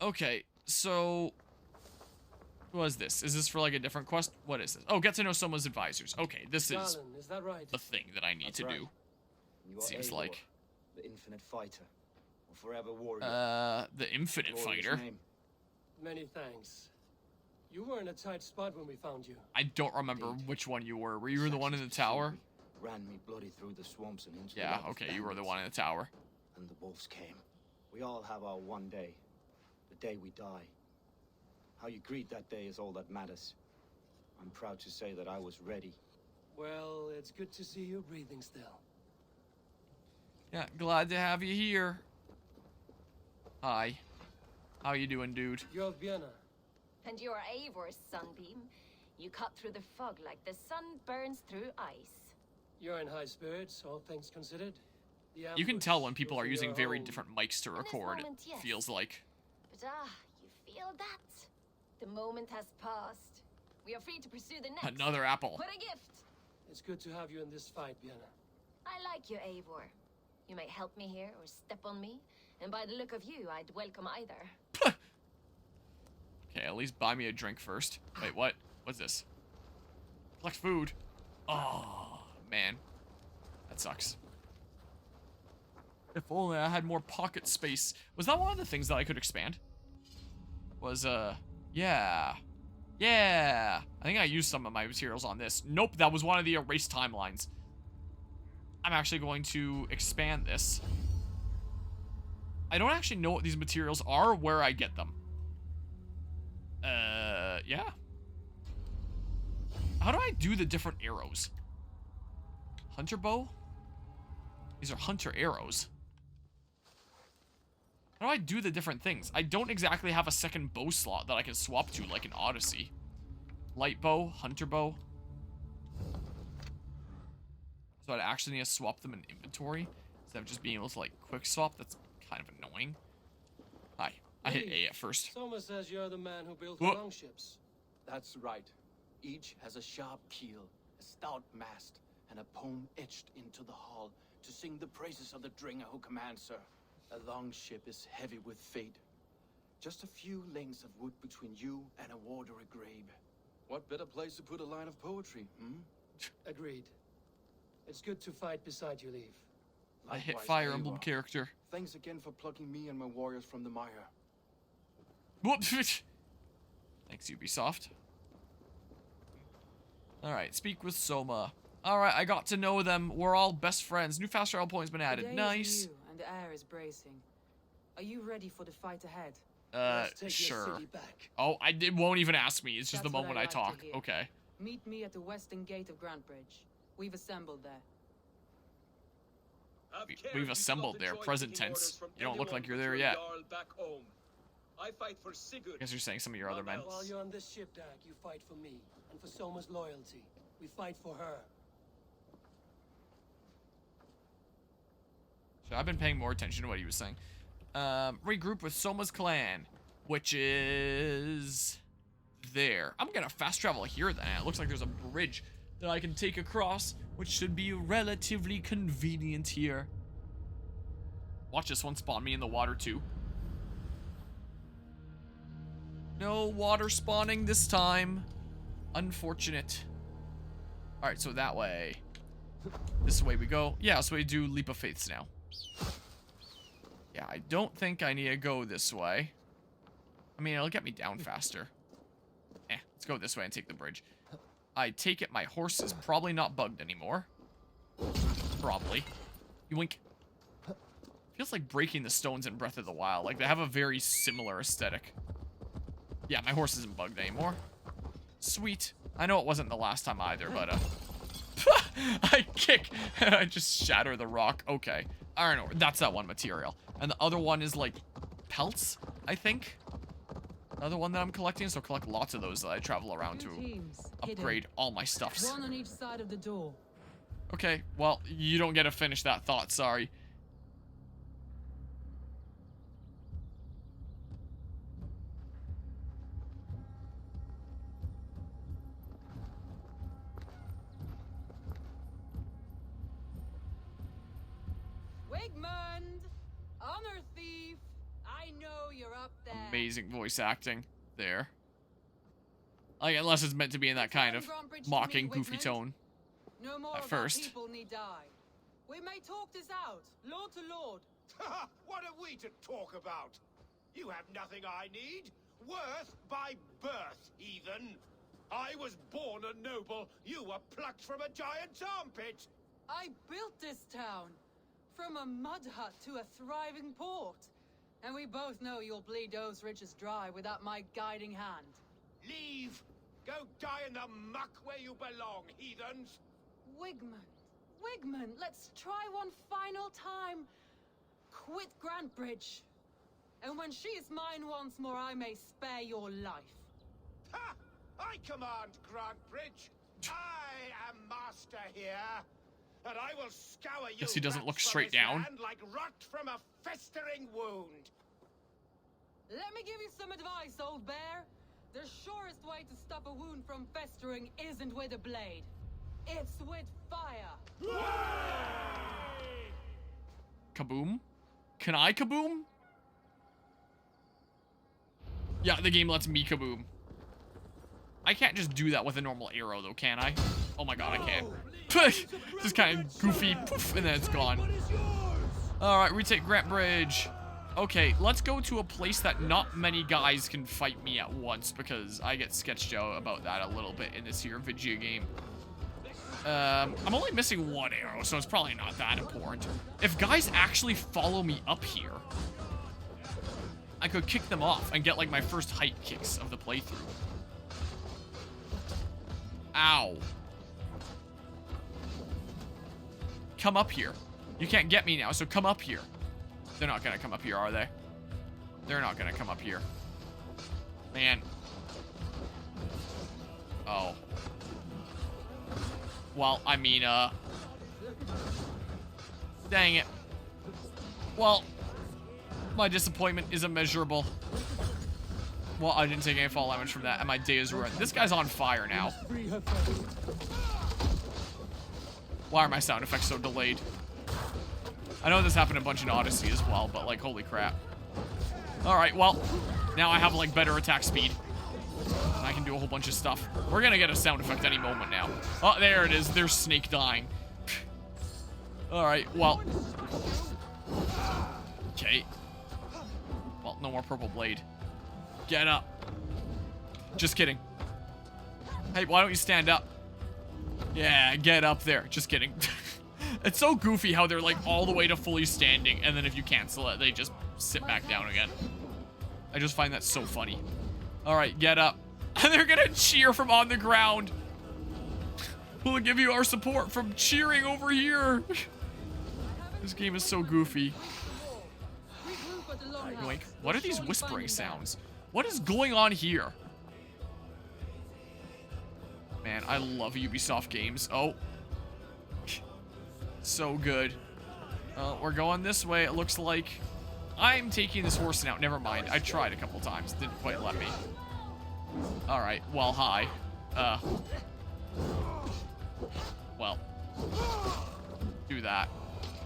Okay, so... What is this? Is this for, like, a different quest? What is this? Oh, get to know someone's advisors. Okay, this is that right? the thing that I need to do. You are Seems Aesir, like. the infinite fighter, or forever warrior. The infinite Glorious fighter. name. Many thanks. You were in a tight spot when we found you. I don't remember which one you were. Were you the one in the tower? Ran me bloody through the swamps and into Yeah, the okay, you were the one in the tower. And the wolves came. We all have our one day. The day we die. How you greet that day is all that matters. I'm proud to say that I was ready. Well, it's good to see you breathing still. Yeah, glad to have you here. Hi. How you doing, dude? You're Vienna. And you're Eivor's sunbeam. You cut through the fog like the sun burns through ice. You're in high spirits, all things considered. You can tell when people are using your very home. different mics to record, moment, it yes. feels like. But you feel that? The moment has passed. We are free to pursue the next. Another apple. What a gift! It's good to have you in this fight, Vienna. I like you, Eivor. You may help me here or step on me, and by the look of you, I'd welcome either. Okay, at least buy me a drink first. Wait, what? What's this? Collect food. Oh, man. That sucks. If only I had more pocket space. Was that one of the things that I could expand? Was, yeah. Yeah. I think I used some of my materials on this. Nope, that was one of the erased timelines. I'm actually going to expand this. I don't actually know what these materials are or where I get them. Yeah. How do I do the different arrows? Hunter bow? These are hunter arrows. How do I do the different things? I don't exactly have a second bow slot that I can swap to like in Odyssey. Light bow, hunter bow. So I'd actually need to swap them in inventory instead of just being able to like quick swap. That's kind of annoying. Hi. I hit A at first. Soma says you're the man who built Whoa. longships. That's right. Each has a sharp keel, a stout mast, and a poem etched into the hull to sing the praises of the Dringer who commands her. A longship is heavy with fate. Just a few lengths of wood between you and a watery grave. What better place to put a line of poetry, hmm? Agreed. It's good to fight beside you, Leave. I hit Likewise, Fire Eivor. Emblem character. Thanks again for plucking me and my warriors from the mire. Whoops. Thanks, Ubisoft. Alright, speak with Soma. Alright, I got to know them. We're all best friends. New fast travel point's been added. The day Nice. is new and the air is bracing. Are you ready for the fight ahead? Let's take your Sure. city back. Oh, it won't even ask me. It's just That's the what moment I I like to talk. hear. Okay. Meet me at the western gate of Grantbridge. We've assembled there. We've assembled there. Present tense. You don't look like you're there yet. I fight for Sigurd. I guess you're saying some of your other men. While you're on this ship, Dag, you fight for me and for Soma's loyalty. We fight for her. So I've been paying more attention to what he was saying. Regroup with Soma's clan, which is there. I'm gonna fast travel here then. It looks like there's a bridge that I can take across, which should be relatively convenient here. Watch this one spawn me in the water too. No water spawning this time. Unfortunate. Alright, so that way. This way we go. Yeah, so we do Leap of Faiths now. Yeah, I don't think I need to go this way. I mean, it'll get me down faster. Let's go this way and take the bridge. I take it my horse is probably not bugged anymore. Probably. Yoink. Feels like breaking the stones in Breath of the Wild. Like, they have a very similar aesthetic. Yeah, my horse isn't bugged anymore. Sweet. I know it wasn't the last time either, but, I kick and I just shatter the rock. Okay. I don't know. That's that one material. And the other one is, like, pelts, I think. Another one that I'm collecting, so collect lots of those that I travel around to upgrade all my stuffs. One on each side of the door. Okay, well, you don't get to finish that thought, sorry. Wigmund! Honor thief! I know you're up there. Amazing voice acting there. Like, unless it's meant to be in that kind of mocking, goofy tone. No more At of our first. people need die. We may talk this out, lord to lord. What are we to talk about? You have nothing I need. Worth by birth, heathen. I was born a noble. You were plucked from a giant's armpit. I built this town. From a mud hut to a thriving port. And we both know you'll bleed those riches dry without my guiding hand. Leave. Go die in the muck where you belong, heathens. Wigman, let's try one final time. Quit Grantbridge. And when she is mine once more, I may spare your life. Ha! I command Grantbridge. I am master here. And I will scour you. Guess he doesn't rats look from straight this down. land like rot from a festering wound. Let me give you some advice, old bear. The surest way to stop a wound from festering isn't with a blade. It's with fire. Kaboom? Can I kaboom? Yeah, the game lets me kaboom. I can't just do that with a normal arrow, though, can I? Oh my god, I can. Just kind of goofy, poof, and then it's gone. Alright, retake Grant Bridge. Okay, let's go to a place that not many guys can fight me at once, because I get sketched out about that a little bit in this here video game. I'm only missing one arrow, so it's probably not that important. If guys actually follow me up here, I could kick them off and get, like, my first height kicks of the playthrough. Ow. Come up here. You can't get me now, so come up here. They're not gonna come up here, are they? They're not gonna come up here. Man. Oh. Well, I mean, dang it. Well, my disappointment is immeasurable. Well, I didn't take any fall damage from that, and my day is ruined. This guy's on fire now. Why are my sound effects so delayed? I know this happened a bunch in Odyssey as well, but, like, holy crap. Alright, well, now I have, like, better attack speed. And I can do a whole bunch of stuff. We're gonna get a sound effect any moment now. Oh, there it is. There's Snake dying. Alright, well. Okay. Well, no more purple blade. Get up. Just kidding. Hey, why don't you stand up? Yeah, get up there. Just kidding. It's so goofy how they're like all the way to fully standing, and then if you cancel it, they just sit back down again. I just find that so funny. Alright, get up. And they're gonna cheer from on the ground. We'll give you our support from cheering over here. This game is so goofy. Yoink. What are these whispering sounds? What is going on here? Man, I love Ubisoft games. Oh. So good. We're going this way, it looks like. I'm taking this horse now. Never mind. I tried a couple times. Didn't quite let me. Alright. Well, hi. Well. Do that.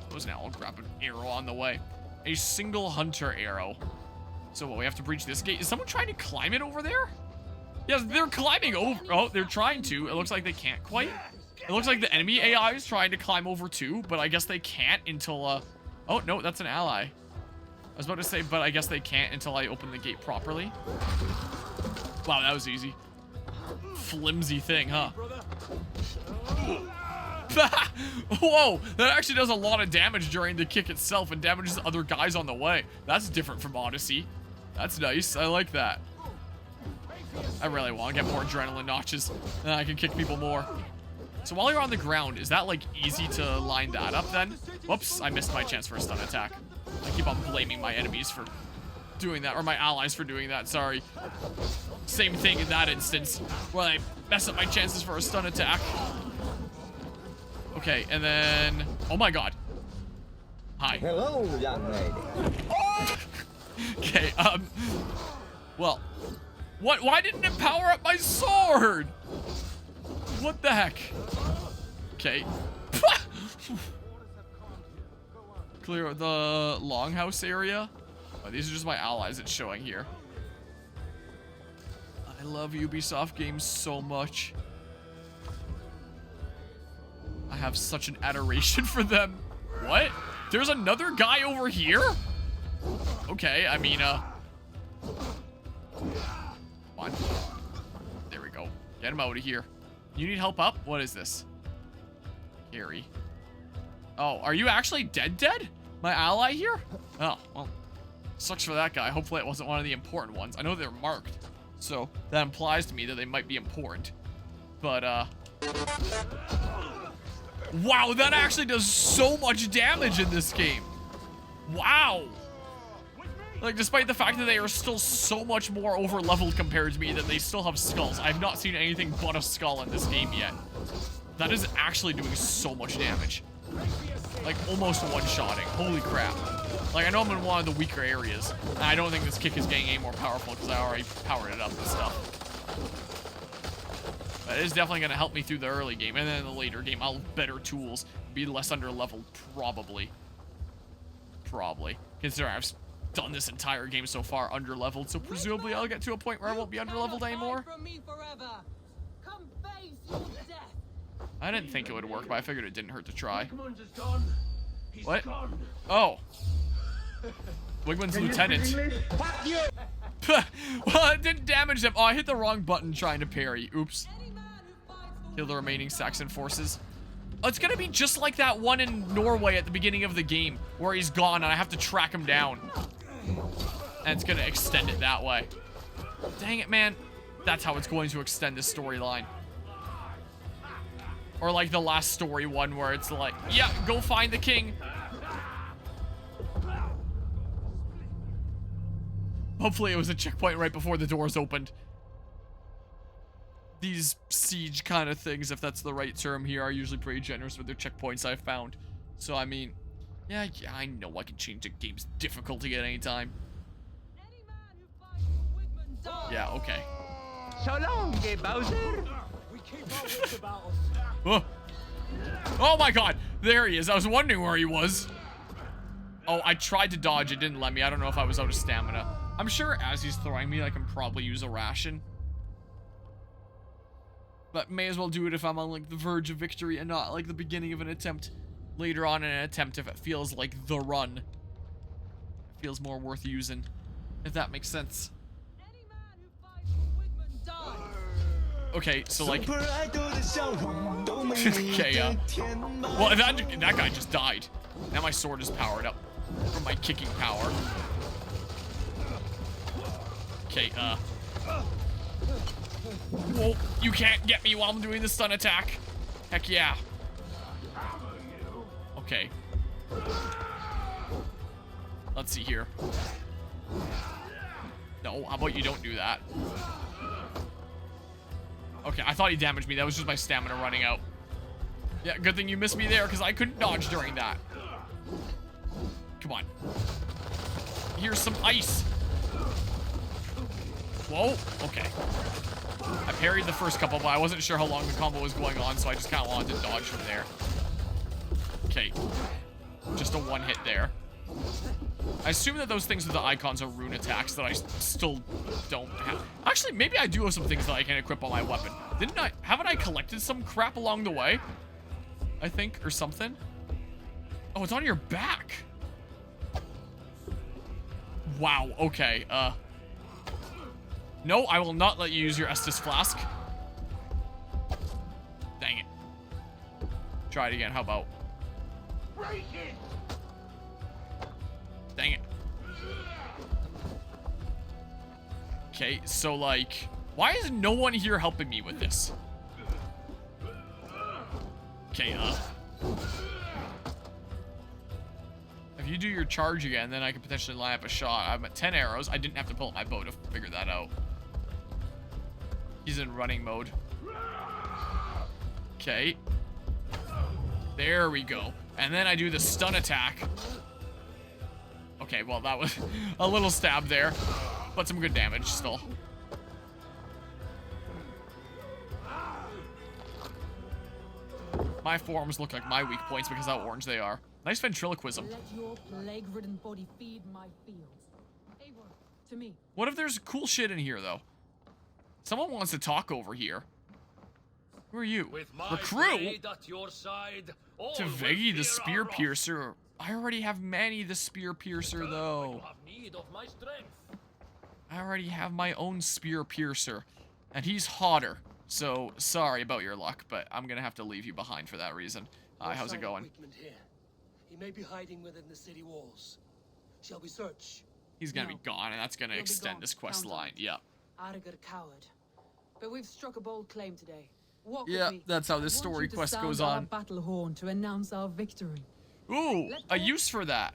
Suppose now I'll grab an arrow on the way. A single hunter arrow. So what, we have to breach this gate? Is someone trying to climb it over there? Yes, they're climbing over. Oh, they're trying to. It looks like they can't quite. It looks like the enemy AI is trying to climb over too, but I guess they can't until, oh, no, that's an ally. I was about to say, but I guess they can't until I open the gate properly. Wow, that was easy. Flimsy thing, huh? Whoa, that actually does a lot of damage during the kick itself and damages other guys on the way. That's different from Odyssey. That's nice. I like that. I really want to get more adrenaline notches, and I can kick people more. So while you're on the ground, is that, like, easy to line that up then? Whoops, I missed my chance for a stun attack. I keep on blaming my enemies for doing that, or my allies for doing that, sorry. Same thing in that instance, where I mess up my chances for a stun attack. Okay, and then... Oh my god. Hi. Hello, young lady. Okay, well... What? Why didn't it power up my sword? What the heck? Okay. Clear the longhouse area. Oh, these are just my allies it's showing here. I love Ubisoft games so much. I have such an adoration for them. What? There's another guy over here? Okay, I mean, come on. There we go. Get him out of here. You need help up? What is this? Carry. Oh, are you actually dead? My ally here? Oh, well, sucks for that guy. Hopefully it wasn't one of the important ones. I know they're marked, so that implies to me that they might be important. But, wow, that actually does so much damage in this game. Wow. Like, despite the fact that they are still so much more over-leveled compared to me, that they still have skulls. I've not seen anything but a skull in this game yet. That is actually doing so much damage. Like, almost one-shotting. Holy crap. Like, I know I'm in one of the weaker areas, and I don't think this kick is getting any more powerful because I already powered it up and stuff. But it is definitely going to help me through the early game, and then in the later game, I'll have better tools, be less under-leveled, probably. Probably. Considering I've done this entire game so far under-leveled, so presumably I'll get to a point where I won't be under-leveled anymore. I didn't think it would work, but I figured it didn't hurt to try. What? Oh. Wigman's lieutenant. Well, it didn't damage them. Oh, I hit the wrong button trying to parry. Oops. Kill the remaining Saxon forces. Oh, it's gonna be just like that one in Norway at the beginning of the game, where he's gone and I have to track him down. And it's gonna extend it that way. Dang it, man. That's how it's going to extend this storyline. Or like the last story one where it's like, yeah, go find the king. Hopefully it was a checkpoint right before the doors opened. These siege kind of things, if that's the right term here, are usually pretty generous with their checkpoints, I've found. So, I mean, yeah, I know I can change the game's difficulty at any time. Yeah, okay. So long, Bowser. Oh. Oh my god, there he is. I was wondering where he was. Oh, I tried to dodge, it didn't let me. I don't know if I was out of stamina. I'm sure as he's throwing me, I can probably use a ration. But may as well do it if I'm on like the verge of victory and not like the beginning of an attempt later on in an attempt if it feels like the run. It feels more worth using, if that makes sense. Okay, so like... okay, well, that guy just died. Now my sword is powered up from my kicking power. Okay, whoa, you can't get me while I'm doing the stun attack. Heck yeah. Okay. Let's see here. No, how about you don't do that? Okay, I thought he damaged me. That was just my stamina running out. Yeah, good thing you missed me there because I couldn't dodge during that. Come on. Here's some ice. Whoa, okay. I parried the first couple, but I wasn't sure how long the combo was going on, so I just kind of wanted to dodge from there. Okay. Just a one hit there. I assume that those things with the icons are rune attacks that I still don't have. Actually, maybe I do have some things that I can equip on my weapon. Haven't I collected some crap along the way? I think, or something? Oh, it's on your back. Wow, okay, no, I will not let you use your Estus Flask. Dang it. Try it again, how about? Dang it. Okay, so like, why is no one here helping me with this? Okay, if you do your charge again, then I could potentially line up a shot. I'm at 10 arrows. I didn't have to pull up my bow to figure that out. He's in running mode. Okay. There we go. And then I do the stun attack. Okay, well, that was a little stab there, but some good damage still. My forms look like my weak points because how orange they are. Nice ventriloquism. Let your plague-ridden body feed my fields. to me. What if there's cool shit in here, though? Someone wants to talk over here. Who are you? With my Recruit? blade at your side, all To will Veggie the fear Spear our wrath. Piercer. I already have Manny the Spear Piercer, Return when though. you have need of my strength. I already have my own Spear Piercer. And he's hotter. So, sorry about your luck, but I'm gonna have to leave you behind for that reason. No How's it sign of going? Wigmund here. He may be hiding within the city walls. Shall we search? He's gonna No. be gone, and that's gonna He'll be extend gone. this quest Count on line. it. Yeah. Arrogant coward. But we've struck a bold claim today. Walk Yeah, with me. that's how this I want story you to quest sound goes our on. battle horn to announce our victory. Ooh, Let's a go. use for that.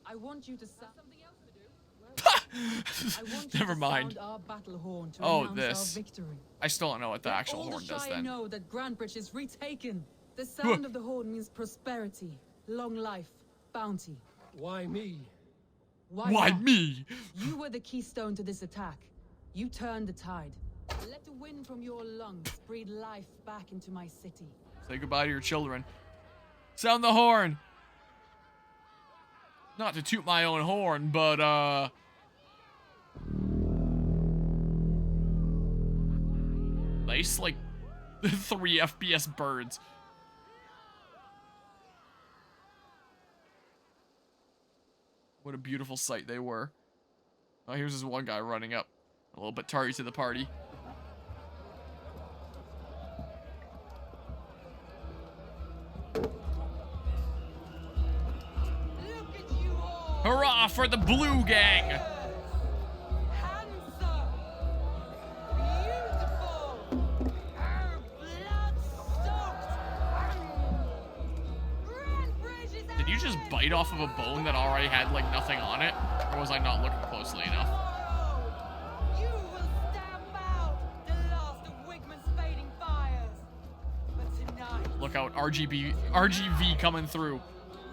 I want you to sound something else to do. I want you Never to mind. sound our battle horn to Oh, announce this. our victory. I still don't know what the Let actual all horn the does Shire then. know that Grantbridge is retaken. The sound of the horn means prosperity, long life, bounty. Why me? Why not? me? You were the keystone to this attack. You turned the tide. Let the wind from your lungs breathe life back into my city. Say goodbye to your children. Sound the horn. Not to toot my own horn, but nice, like 3 FPS birds. What a beautiful sight they were. Oh, here's this one guy running up. A little bit tardy to the party. Look at you all! Hurrah for the blue gang! Handsome! Beautiful! Blood-soaked! Grantbridge is Did you just bite off of a bone that already had, like, nothing on it? Or was I not looking closely enough? You will stamp out the last of Wigman's fading fires. But tonight, Look out, RGV coming through.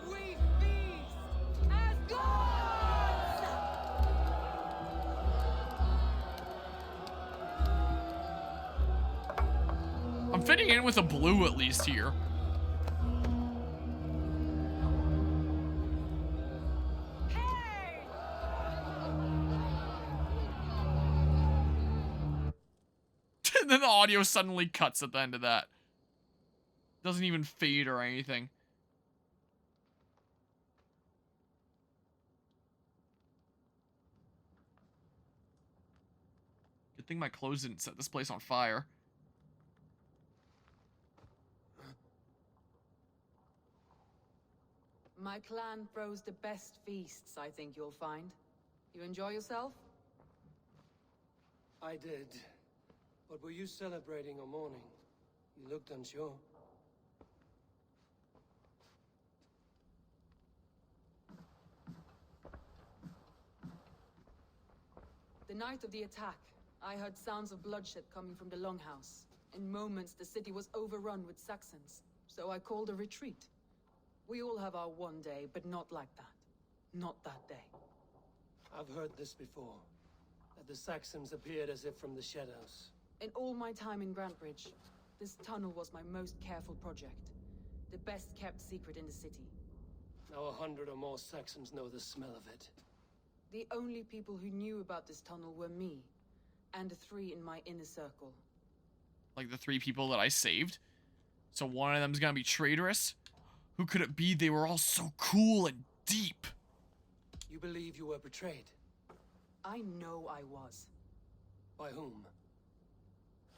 we feast as gods! I'm fitting in with a blue at least here. Hey! And then the audio suddenly cuts at the end of that. Doesn't even fade or anything. Good thing my clothes didn't set this place on fire. My clan throws the best feasts, I think you'll find. You enjoy yourself? I did. But were you celebrating or mourning? You looked unsure. The night of the attack, I heard sounds of bloodshed coming from the Longhouse. In moments, the city was overrun with Saxons, so I called a retreat. We all have our one day, but not like that. Not that day. I've heard this before. That the Saxons appeared as if from the shadows. In all my time in Grantbridge, this tunnel was my most careful project. The best kept secret in the city. Now 100 or more Saxons know the smell of it. The only people who knew about this tunnel were me, and the 3 in my inner circle. Like the 3 people that I saved. So one of them's gonna be traitorous? Who could it be? They were all so cool and deep. You believe you were betrayed? I know I was. By whom?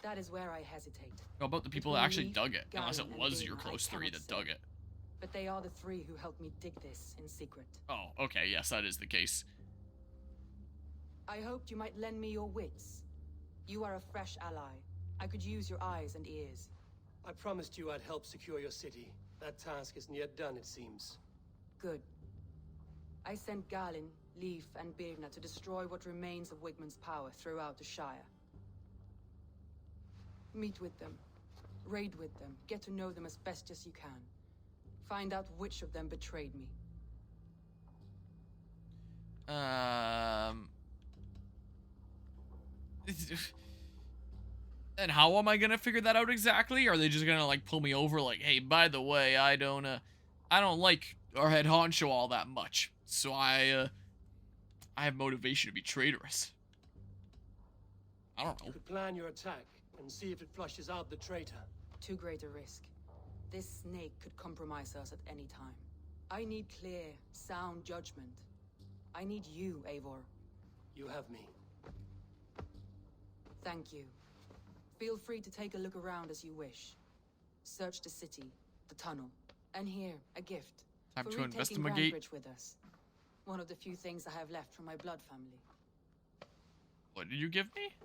That is where I hesitate. How about the people that Between actually me, dug it? Unless it Garen, and was Bane, your I close 3 cannot that say. dug it. But they are the 3 who helped me dig this in secret. Oh, okay, yes, that is the case. I hoped you might lend me your wits. You are a fresh ally. I could use your eyes and ears. I promised you I'd help secure your city. That task isn't yet done, it seems. Good. I sent Galin, Leaf, and Birna to destroy what remains of Wigman's power throughout the Shire. Meet with them. Raid with them. Get to know them as best as you can. Find out which of them betrayed me. And how am I gonna figure that out exactly? Are they just gonna like pull me over like, hey, by the way, I don't like our head honcho all that much. So I have motivation to be traitorous. I don't know. You could plan your attack and see if it flushes out the traitor. Too great a risk. This snake could compromise us at any time. I need clear, sound judgment. I need you, Eivor. You have me. Thank you. Feel free to take a look around as you wish. Search the city, the tunnel, and here, a gift. Time for to retaking investigate. Grandbridge with us. One of the few things I have left from my blood family. What did you give me?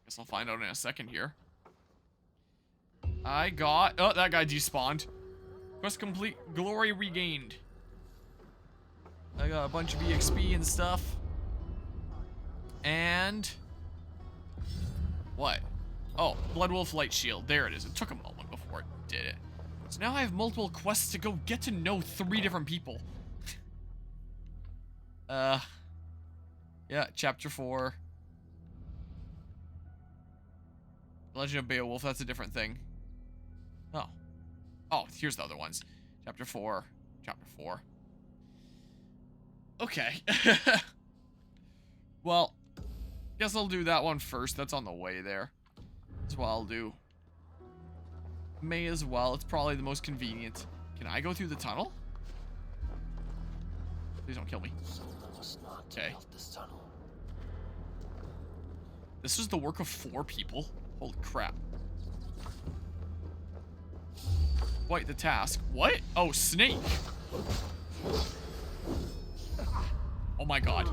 Guess I'll find out in a second here. I got... Oh, that guy despawned. Quest complete. Glory regained. I got a bunch of EXP and stuff. And... what? Oh, Bloodwolf Light Shield. There it is. It took a moment before it did it. So now I have multiple quests to go get to know 3 different people. Yeah, chapter 4. Legend of Beowulf, that's a different thing. Oh. Oh, here's the other ones. Chapter 4. Chapter 4. Okay. Well, guess I'll do that one first. That's on the way there. That's what I'll do. May as well. It's probably the most convenient. Can I go through the tunnel? Please don't kill me. Okay. This is the work of 4 people? Holy crap. Quite the task. What? Oh, snake. Oh my god.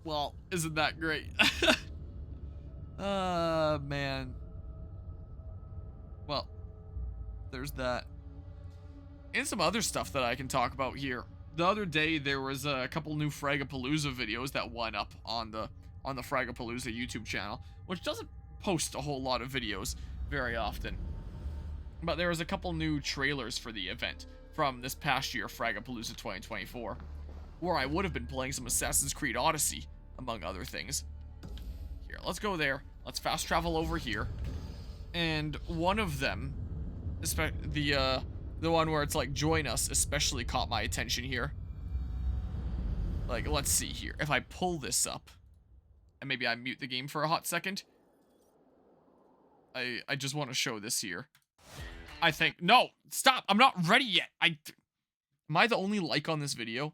Well, isn't that great? Man. Well, there's that. And some other stuff that I can talk about here. The other day, there was a couple new Fragapalooza videos that went up on the Fragapalooza YouTube channel, which doesn't post a whole lot of videos very often. But there was a couple new trailers for the event from this past year, Fragapalooza 2024, where I would have been playing some Assassin's Creed Odyssey, among other things. Here, let's go there. Let's fast travel over here. And one of them, the one where it's like, join us, especially caught my attention here. Like, let's see here. If I pull this up, and maybe I mute the game for a hot second. I just want to show this here. I think, no, stop, I'm not ready yet. Am I the only like on this video?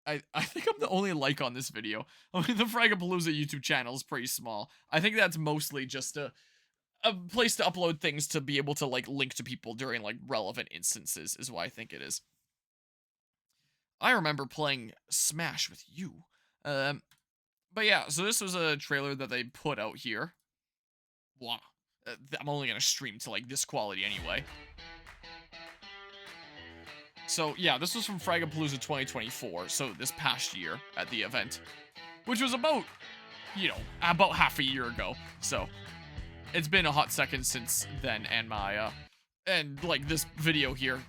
I think I'm the only like on this video. I mean, the Fragapalooza YouTube channel is pretty small. I think that's mostly just a place to upload things to be able to, like, link to people during, like, relevant instances is what I think it is. I remember playing Smash with you. But yeah, so this was a trailer that they put out here. Wow. I'm only gonna stream to, like, this quality anyway. So, yeah, this was from Fragapalooza 2024, so this past year at the event. Which was about, you know, about half a year ago, so... It's been a hot second since then, and like, this video here,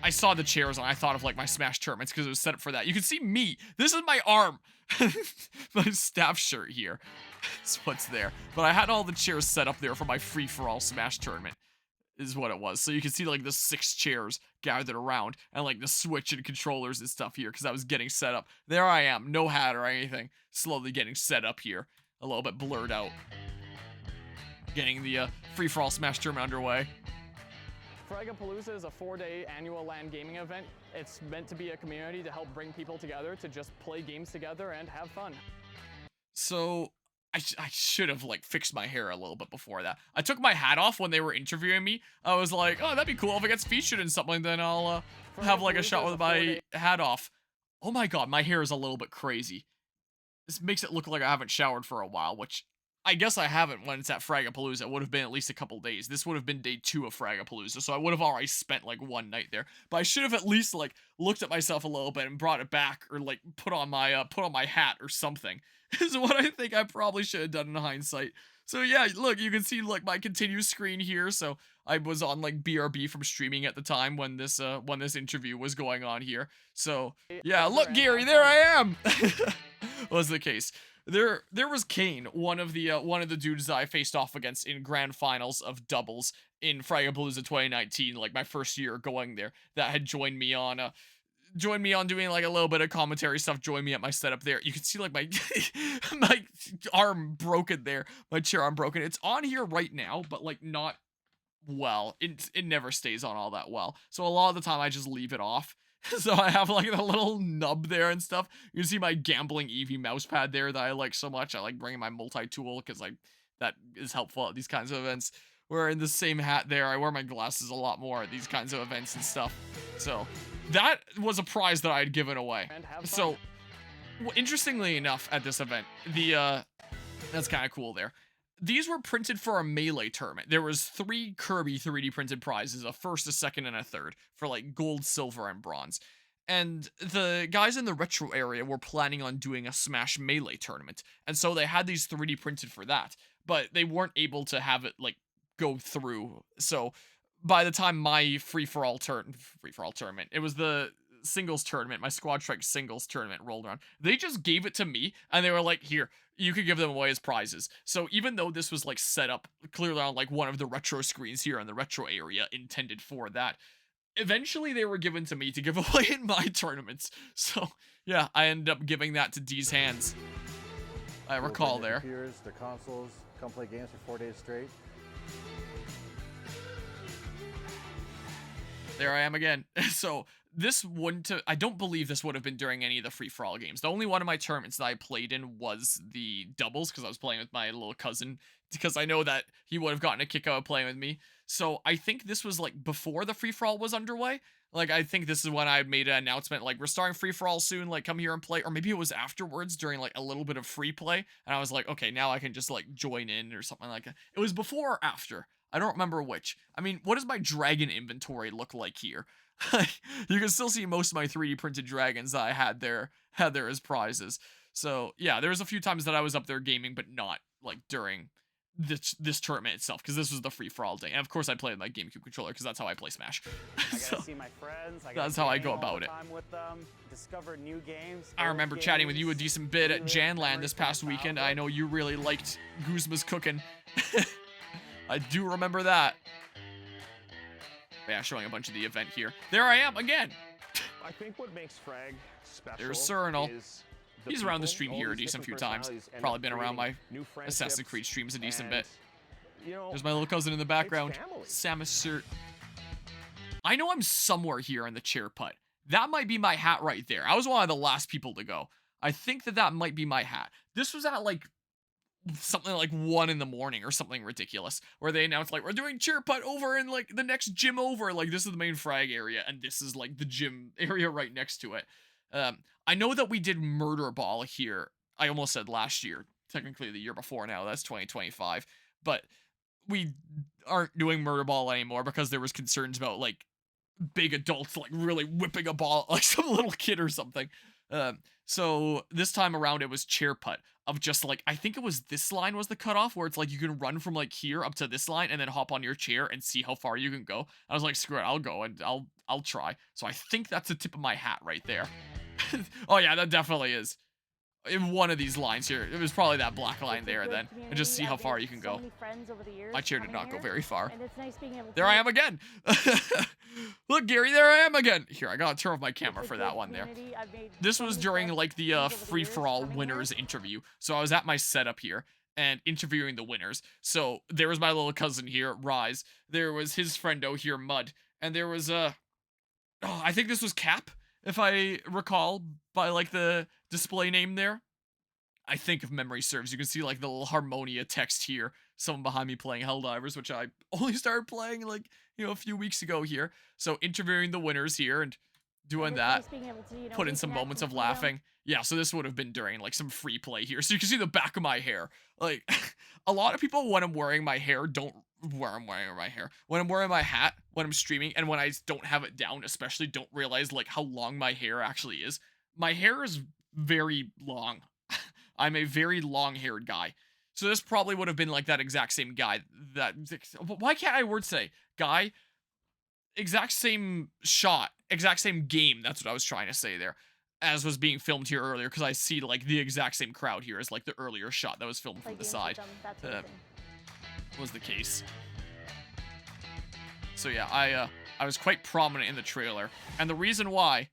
I saw the chairs and I thought of, like, my Smash tournaments because it was set up for that. You can see me. This is my arm. My staff shirt here is what's there. But I had all the chairs set up there for my free-for-all Smash tournament is what it was. So you can see, like, the 6 chairs gathered around and, like, the Switch and controllers and stuff here because I was getting set up. There I am. No hat or anything. Slowly getting set up here. A little bit blurred out. Getting the free-for-all Smash tournament underway. Fragapalooza is a 4-day annual LAN gaming event. It's meant to be a community to help bring people together to just play games together and have fun. So, I should have, like, fixed my hair a little bit before that. I took my hat off when they were interviewing me. I was like, oh, that'd be cool if it gets featured in something, then I'll have, like, a shot with my hat off. Oh my god, my hair is a little bit crazy. This makes it look like I haven't showered for a while, which... I guess I haven't when it's at Fragapalooza. It would have been at least a couple days. This would have been day 2 of Fragapalooza, so I would have already spent, like, 1 night there. But I should have at least, like, looked at myself a little bit and brought it back, or, like, put on my hat or something. Is what I think I probably should have done in hindsight. So yeah, look, you can see, like, my continue screen here, so I was on like BRB from streaming at the time when this interview was going on here. So yeah, look, Gary, there I am. Was the case. There was Kane, one of the dudes that I faced off against in grand finals of doubles in Fragapalooza 2019, like my first year going there, that had joined me on doing like a little bit of commentary stuff, join me at my setup there. You can see like my my arm broken there, my chair arm broken. It's on here right now, but like not well. It never stays on all that well. So a lot of the time I just leave it off. So I have like the little nub there and stuff. You can see my gambling Eevee mouse pad there that I like so much. I like bringing my multi-tool because like that is helpful at these kinds of events. Wearing the same hat there. I wear my glasses a lot more at these kinds of events and stuff. So that was a prize that I had given away. So interestingly enough, at this event, that's kind of cool there. These were printed for a Melee tournament. There was 3 Kirby 3D printed prizes, a first, a second, and a third, for like gold, silver, and bronze. And the guys in the retro area were planning on doing a Smash Melee tournament. And so they had these 3D printed for that, but they weren't able to have it like go through. So by the time my free-for-all tournament, it was the singles tournament, my Squad Strike singles tournament rolled around, they just gave it to me, and they were like, here, you could give them away as prizes. So even though this was like set up clearly on like one of the retro screens here in the retro area intended for that, eventually they were given to me to give away in my tournaments. So yeah, I ended up giving that to D's hands. I recall there. Computers, the consoles, come play games for 4 days straight. There I am again. So this wouldn't have, I don't believe this would have been during any of the free-for-all games. The only one of my tournaments that I played in was the doubles, because I was playing with my little cousin, because I know that he would have gotten a kick out of playing with me. So I think this was like before the free-for-all was underway. Like I think this is when I made an announcement, like we're starting free-for-all soon, like come here and play. Or maybe it was afterwards during like a little bit of free play. And I was like, okay, now I can just like join in or something like that. It was before or after. I don't remember which. I mean, what does my dragon inventory look like here? You can still see most of my 3D printed dragons that I had there as prizes. So yeah, there was a few times that I was up there gaming, but not like during this tournament itself, because this was the free-for-all day. And of course I played with my GameCube controller, because that's how I play Smash. I gotta see my friends. That's how I go about it. With them, discover new games. I remember chatting with you a decent bit at Janland this past weekend. I know you really liked Guzma's cooking. I do remember that. Yeah, showing a bunch of the event here. There I am again. I think what makes Frag special. There's Cernal. Is he's around the stream here a decent few times. Probably been around my Assassin's Creed streams a decent bit. You know, there's my little cousin in the background, Samus Cert. I know I'm somewhere here in the chair putt. That might be my hat right there. I was one of the last people to go. I think that might be my hat. This was at like something like 1 in the morning or something ridiculous, where they announced like we're doing cheer putt over in like the next gym over, like this is the main frag area and this is like the gym area right next to it. I know that we did murder ball here. I almost said last year, technically the year before now, that's 2025, but we aren't doing murder ball anymore because there was concerns about like big adults like really whipping a ball like some little kid or something. So this time around it was chair putt of just like, I think it was this line was the cutoff where it's like you can run from like here up to this line and then hop on your chair and see how far you can go. I was like, screw it, I'll go and I'll try. So I think that's the tip of my hat right there. Oh yeah, that definitely is. In one of these lines here, it was probably that black line there then, and just see how far you can go. My chair did not go very far. There I am again. Look, Gary, there I am again. Here, I gotta turn off my camera for that one there. This was during like the free-for-all winners interview. So I was at my setup here and interviewing the winners. So there was my little cousin here, Rise. There was his friendo here, Mud. And there was I think this was Cap, if I recall, by like the display name there. I think if memory serves. You can see like the little Harmonia text here. Someone behind me playing Helldivers, which I only started playing like, you know, a few weeks ago here. So interviewing the winners here and doing that. Put in some moments of laughing. Yeah, so this would have been during like some free play here. So you can see the back of my hair. Like a lot of people when I'm wearing my hair don't where I'm wearing my hair. When I'm wearing my hat, when I'm streaming, and when I don't have it down, especially don't realize like how long my hair actually is. My hair is very long. I'm a very long-haired guy. So this probably would have been like that exact same guy. Why can't I word say guy? Exact same shot, exact same game. That's what I was trying to say there, as was being filmed here earlier. Because I see like the exact same crowd here as like the earlier shot that was filmed from the side. Was the case. So yeah, I was quite prominent in the trailer, and the reason why,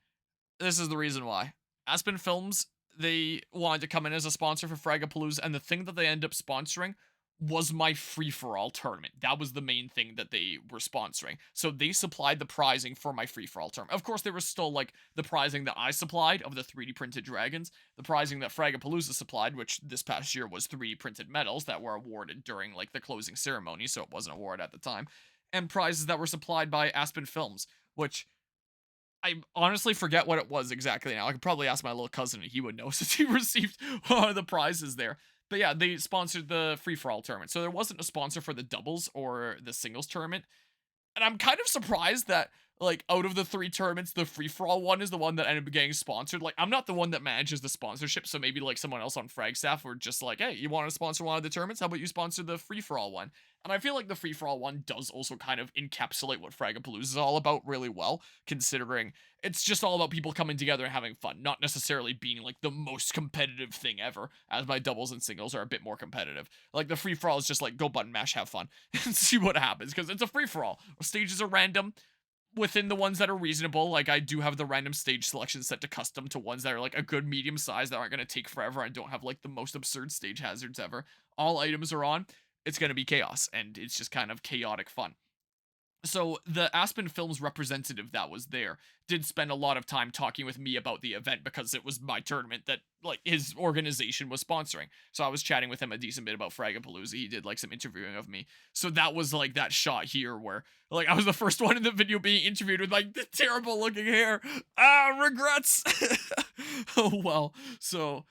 this is the reason why. Aspen Films, they wanted to come in as a sponsor for Fragapalooza, and the thing that they end up sponsoring was my free-for-all tournament. That was the main thing that they were sponsoring. So they supplied the prizing for my free-for-all tournament. Of course, there was still, like, the prizing that I supplied of the 3D printed dragons, the prizing that Fragapalooza supplied, which this past year was 3D printed medals that were awarded during, like, the closing ceremony, so it wasn't awarded at the time, and prizes that were supplied by Aspen Films, which I honestly forget what it was exactly now. I could probably ask my little cousin and he would know since he received one of the prizes there. But yeah, they sponsored the free-for-all tournament. So there wasn't a sponsor for the doubles or the singles tournament. And I'm kind of surprised that, like, out of the 3 tournaments, the free-for-all one is the one that ended up getting sponsored. Like, I'm not the one that manages the sponsorship, so maybe, like, someone else on Frag staff were just like, hey, you want to sponsor one of the tournaments? How about you sponsor the free-for-all one? And I feel like the free-for-all one does also kind of encapsulate what Fragapalooza is all about really well, considering it's just all about people coming together and having fun, not necessarily being, like, the most competitive thing ever, as my doubles and singles are a bit more competitive. Like, the free-for-all is just like, go button mash, have fun, and see what happens, because it's a free-for-all. Stages are random, within the ones that are reasonable. Like, I do have the random stage selection set to custom to ones that are, like, a good medium size that aren't going to take forever and don't have, like, the most absurd stage hazards ever. All items are on. It's going to be chaos, and it's just kind of chaotic fun. So the Aspen Films representative that was there did spend a lot of time talking with me about the event because it was my tournament that, like, his organization was sponsoring. So I was chatting with him a decent bit about Fragapalooza. He did, like, some interviewing of me. So that was, like, that shot here where, like, I was the first one in the video being interviewed with, like, the terrible looking hair. Regrets. Oh, well. So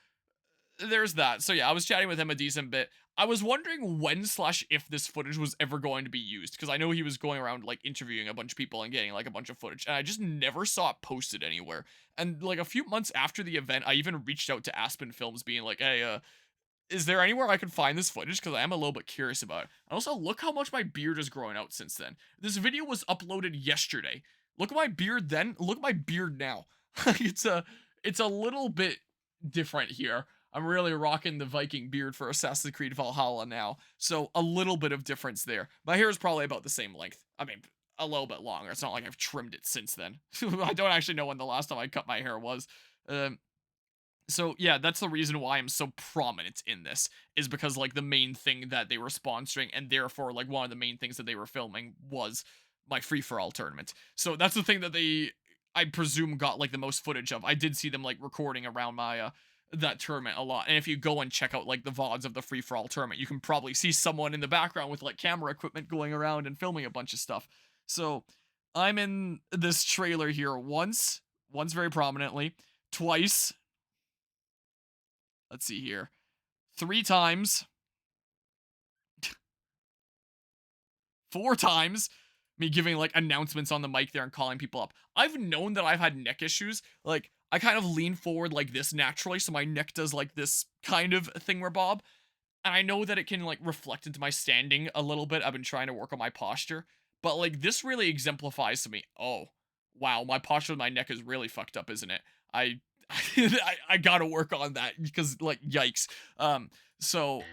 there's that. So yeah, I was chatting with him a decent bit. I was wondering when/if this footage was ever going to be used, because I know he was going around, like, interviewing a bunch of people and getting, like, a bunch of footage, and I just never saw it posted anywhere. And, like, a few months after the event, I even reached out to Aspen Films being like, hey, is there anywhere I can find this footage? Because I am a little bit curious about it. And also, look how much my beard has grown out since then. This video was uploaded yesterday. Look at my beard then, look at my beard now. It's a little bit different here. I'm really rocking the Viking beard for Assassin's Creed Valhalla now, so a little bit of difference there. My hair is probably about the same length. I mean, a little bit longer. It's not like I've trimmed it since then. I don't actually know when the last time I cut my hair was. So yeah, that's the reason why I'm so prominent in this, is because, like, the main thing that they were sponsoring, and therefore, like, one of the main things that they were filming was my free-for-all tournament. So that's the thing that they, I presume, got, like, the most footage of. I did see them, like, recording around my, that tournament a lot. And if you go and check out, like, the VODs of the free-for-all tournament, you can probably see someone in the background with, like, camera equipment going around and filming a bunch of stuff. So I'm in this trailer here once very prominently, twice, let's see here, 3 times, 4 times, me giving, like, announcements on the mic there and calling people up. I've known that I've had neck issues. Like, I kind of lean forward like this naturally, so my neck does, like, this kind of thingamabob. And I know that it can, like, reflect into my standing a little bit. I've been trying to work on my posture. But, like, this really exemplifies to me, oh, wow, my posture with my neck is really fucked up, isn't it? I gotta work on that, because, like, yikes. So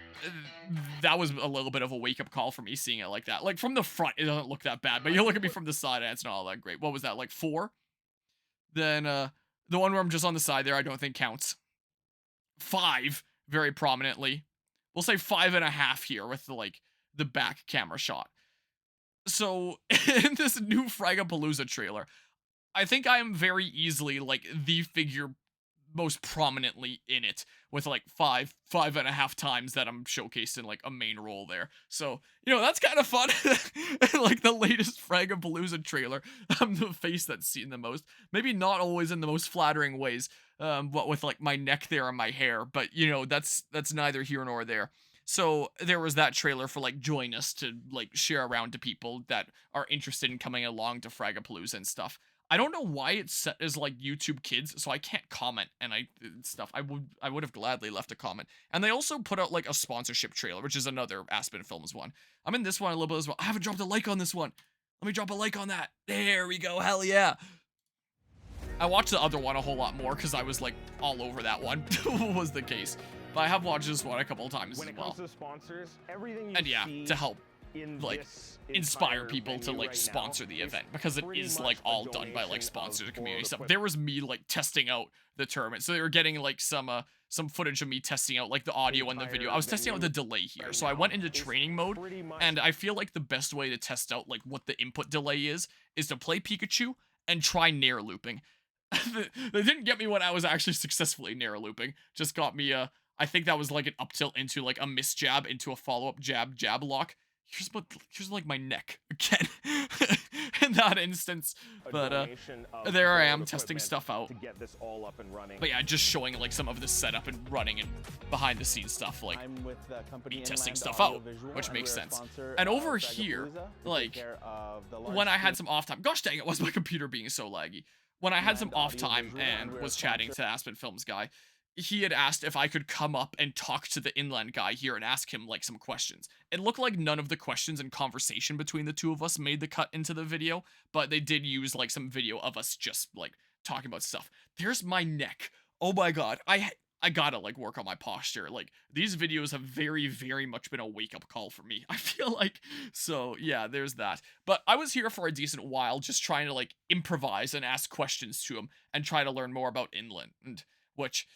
that was a little bit of a wake-up call for me seeing it like that. Like, from the front, it doesn't look that bad, but you look at me from the side, and it's not all that great. What was that, like 4? Then, the one where I'm just on the side there, I don't think counts. 5, very prominently. We'll say 5.5 here with the, like, the back camera shot. So, in this new Fragapalooza trailer, I think I am very easily, like, the figure most prominently in it, with, like, 5.5 times that I'm showcased in, like, a main role there. So, you know, that's kind of fun. Like, the latest Fragapalooza trailer, I'm the face that's seen the most. Maybe not always in the most flattering ways, but with, like, my neck there and my hair, but, you know, that's neither here nor there. So there was that trailer for, like, join us to, like, share around to people that are interested in coming along to Fragapalooza and stuff. I don't know why it's set as like YouTube Kids, so I can't comment and stuff. I would have gladly left a comment. And they also put out like a sponsorship trailer, which is another Aspen Films one. I'm in this one a little bit as well. I haven't dropped a like on this one. Let me drop a like on that. There we go. Hell yeah. I watched the other one a whole lot more because I was like all over that one was the case. But I have watched this one a couple of times as well. When it comes to sponsors, everything you and yeah, see to help in like this inspire people to venue like right sponsor now the event, because it pretty is much like a all done by like donation sponsors of community board stuff. equipment. There was me like testing out the tournament, so they were getting like some footage of me testing out like the audio and the video. I was testing out the delay here, so I went into training mode, and I feel like the best way to test out like what the input delay is to play Pikachu and try nair looping. They didn't get me when I was actually successfully nair looping, just got me I think that was like an up tilt into like a miss jab into a follow-up jab lock. Here's like my neck again in that instance. But there I am testing stuff out. To get this all up and running. But yeah, just showing like some of the setup and running and behind the scenes stuff, like I'm with the company me testing Inland stuff out, Audiovisual, which and makes we're a sense. sponsor And of over here, Fragapalooza. We like take care of the large when I had group. some off time, gosh dang it, was my computer being so laggy. When I had some Inland off time Audiovisual, and and we're a was chatting sponsor. to Aspen Films guy, he had asked if I could come up and talk to the inland guy here and ask him like some questions. It looked like none of the questions and conversation between the two of us made the cut into the video, but they did use like some video of us just like talking about stuff. There's my neck. Oh my god. I gotta like work on my posture. Like these videos have very, very much been a wake-up call for me, I feel like. So yeah, there's that. But I was here for a decent while just trying to like improvise and ask questions to him and try to learn more about inland, and which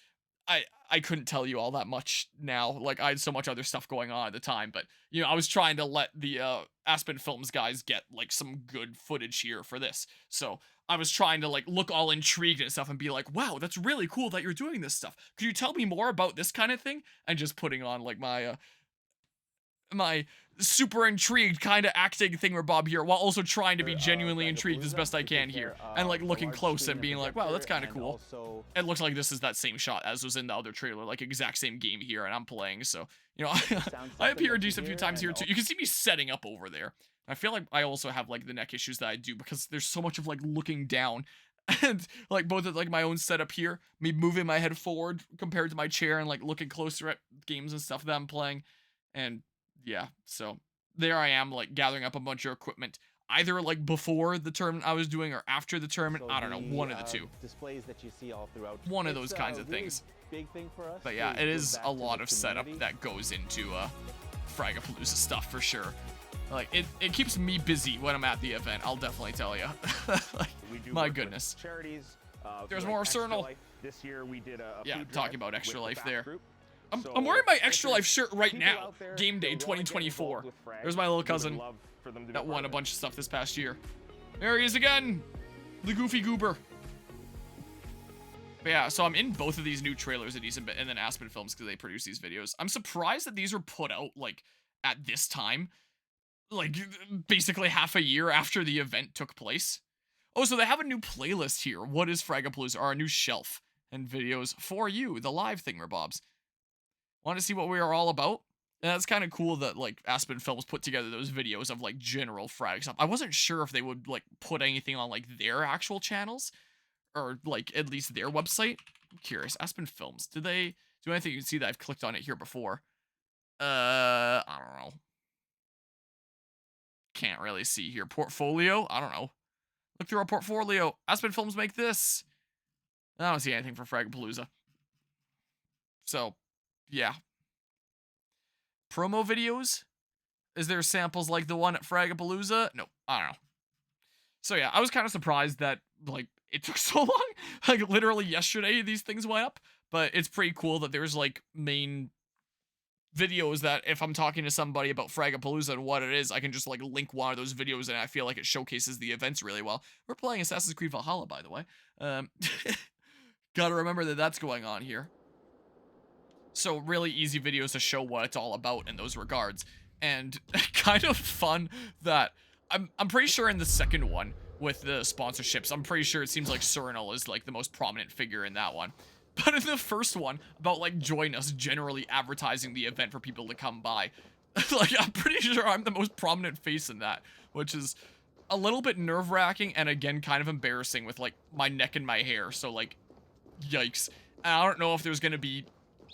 I couldn't tell you all that much now. Like I had so much other stuff going on at the time, but you know, I was trying to let the Aspen Films guys get like some good footage here for this. So I was trying to like look all intrigued and stuff and be like, wow, that's really cool that you're doing this stuff. Could you tell me more about this kind of thing? And just putting on like my my super intrigued kind of acting thingamabob here, while also trying to be genuinely intrigued as best I can here, and like looking close and being like, wow, that's kind of cool. It looks like this is that same shot as was in the other trailer, like exact same game here, and I'm playing, so you know, I appear a decent few times here too. You can see me setting up over there. I feel like I also have like the neck issues that I do because there's so much of like looking down. And like both of like my own setup here, me moving my head forward compared to my chair and like looking closer at games and stuff that I'm playing, and yeah, so there I am, like gathering up a bunch of equipment, either like before the tournament I was doing or after the tournament. So I don't know, one of the two. Displays that you see all throughout. One of those kinds of really things. Big thing for us. But yeah, to it give is back a to lot the of setup community. that goes into Fragapalooza stuff for sure. Like it keeps me busy when I'm at the event, I'll definitely tell you. Like, my goodness. Charities. There's like more Extra Cernal. Life. This year we did a Yeah, food talking drive about Extra with the Life Fast there. Group. I'm So wearing my if Extra there's Life shirt right people now. out there Game Day that wanna get 2024. involved with Frag, There's my little we would cousin love for them to be that part won a of it. bunch of stuff this past year. There he is again, the Goofy Goober. But yeah, so I'm in both of these new trailers a decent bit, and then Aspen Films because they produce these videos. I'm surprised that these were put out like at this time, like basically half a year after the event took place. Oh, so they have a new playlist here. What is Fragapalooza? Or a new shelf and videos for you, the live thingamabobs. Want to see what we are all about? And that's kind of cool that like Aspen Films put together those videos of like general Frag stuff. I wasn't sure if they would like put anything on like their actual channels or like at least their website. I'm curious. Aspen Films. Did they do anything? You can see that I've clicked on it here before. I don't know. Can't really see here. Portfolio? I don't know. Look through our portfolio. Aspen Films make this. I don't see anything for Fragapalooza. So, yeah. Promo videos? Is there samples like the one at Fragapalooza? No, I don't know. So yeah, I was kind of surprised that, like, it took so long. Like, literally yesterday these things went up. But it's pretty cool that there's, like, main videos that if I'm talking to somebody about Fragapalooza and what it is, I can just, like, link one of those videos and I feel like it showcases the events really well. We're playing Assassin's Creed Valhalla, by the way. Gotta remember that that's going on here. So really easy videos to show what it's all about in those regards. And kind of fun that I'm pretty sure in the second one with the sponsorships, I'm pretty sure it seems like Cernal is like the most prominent figure in that one. But in the first one, about like join us generally advertising the event for people to come by, like I'm pretty sure I'm the most prominent face in that, which is a little bit nerve-wracking and again kind of embarrassing with like my neck and my hair. So like, yikes. And I don't know if there's gonna be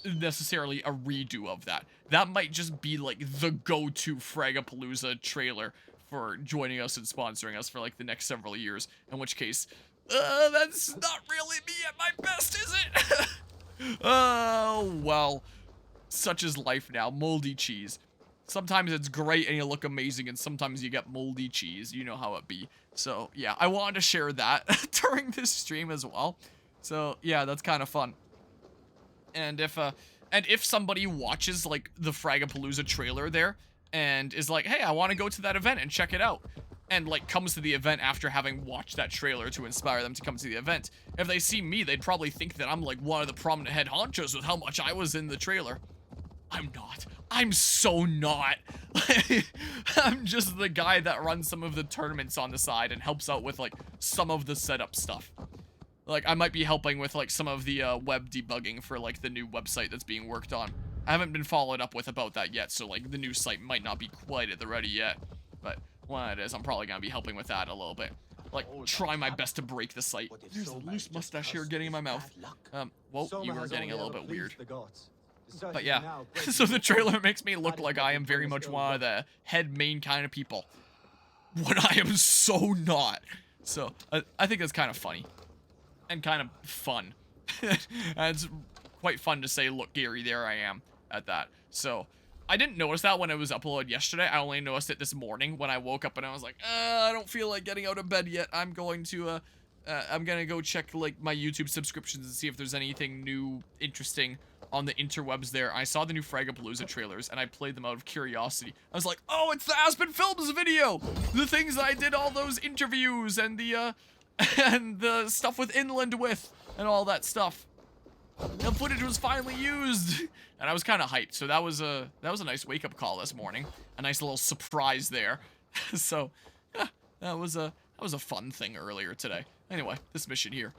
necessarily a redo of that. That might just be like the go-to Fragapalooza trailer for joining us and sponsoring us for like the next several years. In which case, that's not really me at my best, is it? Oh, well, such is life now. Moldy cheese. Sometimes it's great and you look amazing, and sometimes you get moldy cheese. You know how it be. So, yeah, I wanted to share that during this stream as well. So, yeah, that's kind of fun. And if somebody watches, like, the Fragapalooza trailer there, and is like, hey, I want to go to that event and check it out, and, like, comes to the event after having watched that trailer to inspire them to come to the event, if they see me, they'd probably think that I'm, like, one of the prominent head honchos with how much I was in the trailer. I'm not. I'm so not. I'm just the guy that runs some of the tournaments on the side and helps out with, like, some of the setup stuff. Like, I might be helping with, like, some of the web debugging for, like, the new website that's being worked on. I haven't been followed up with about that yet, so, like, the new site might not be quite at the ready yet. But when it is, I'm probably going to be helping with that a little bit. Like, try my best to break the site. There's a loose mustache here getting in my mouth. Well, you were getting a little bit weird. But yeah, so the trailer makes me look like I am very much one of the head main kind of people. When I am so not. So, I think that's kind of funny. And kind of fun. And it's quite fun to say, look, Gary, there I am at that. So, I didn't notice that when it was uploaded yesterday. I only noticed it this morning when I woke up and I was like, I don't feel like getting out of bed yet. I'm going to go check, like, my YouTube subscriptions and see if there's anything new, interesting on the interwebs there. I saw the new Fragapalooza trailers and I played them out of curiosity. I was like, oh, it's the Aspen Films video! The things that I did all those interviews and the stuff with Inland with and all that stuff. The footage was finally used, and I was kind of hyped. So that was a nice wake-up call this morning. A nice little surprise there. So yeah, that was a fun thing earlier today. Anyway, this mission here.